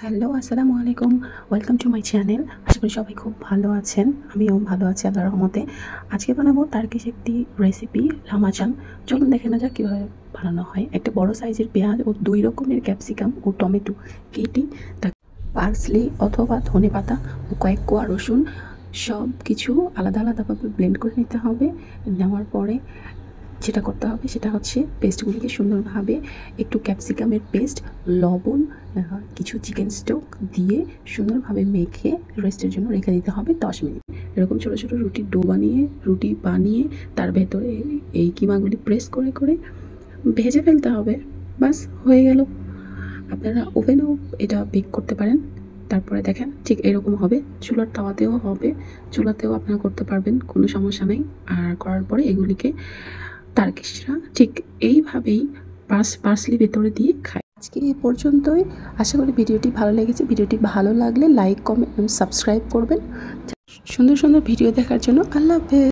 Hello, আসসালামু আলাইকুম। Welcome to my channel. আশা করি সবাই খুব ভালো আছেন। আমিও ভালো আছি আল্লাহর রহমতে। আজকে বানাবো টার্কিশ একটি রেসিপি, লামাচান। চলুন দেখে নেওয়া যাক কীভাবে বানানো হয়। একটা বড় সাইজের পেঁয়াজ ও 2 রকমের ক্যাপসিকাম ও টমেটো কেটে তাকে পার্সলি অথবা ধনেপাতা ও কয়েক কোয়া রসুন সব কিছু আলাদা আলাদাভাবে ব্লেন্ড করে নিতে হবে। নেওয়ার পরে যেটা করতে হবে সেটা হচ্ছে পেস্টগুলিকে সুন্দরভাবে একটু ক্যাপসিকামের পেস্ট, লবণ, কিছু চিকেন স্টক দিয়ে সুন্দরভাবে মেখে রেস্টের জন্য রেখে দিতে হবে 10 মিনিট। এরকম ছোটো ছোটো রুটির ডো বানিয়ে রুটি বানিয়ে তার ভেতরে এই কিমাগুলি প্রেস করে করে ভেজে ফেলতে হবে। বাস হয়ে গেল। আপনারা ওভেনেও এটা বেক করতে পারেন। তারপরে দেখেন ঠিক এরকম হবে। চুলার তাওয়াতেও হবে, চুলাতেও আপনারা করতে পারবেন, কোনো সমস্যা নেই। আর করার পরে এগুলিকে টার্কিশরা ঠিক এইভাবেই পার্সলি ভেতরে দিয়ে খায়। আজকে এ পর্যন্তই। আশা করি ভিডিওটি ভালো লেগেছে। ভিডিওটি ভালো লাগলে লাইক, কমেন্ট এবং সাবস্ক্রাইব করবেন। সুন্দর সুন্দর ভিডিও দেখার জন্য আল্লাহ হাফেজ।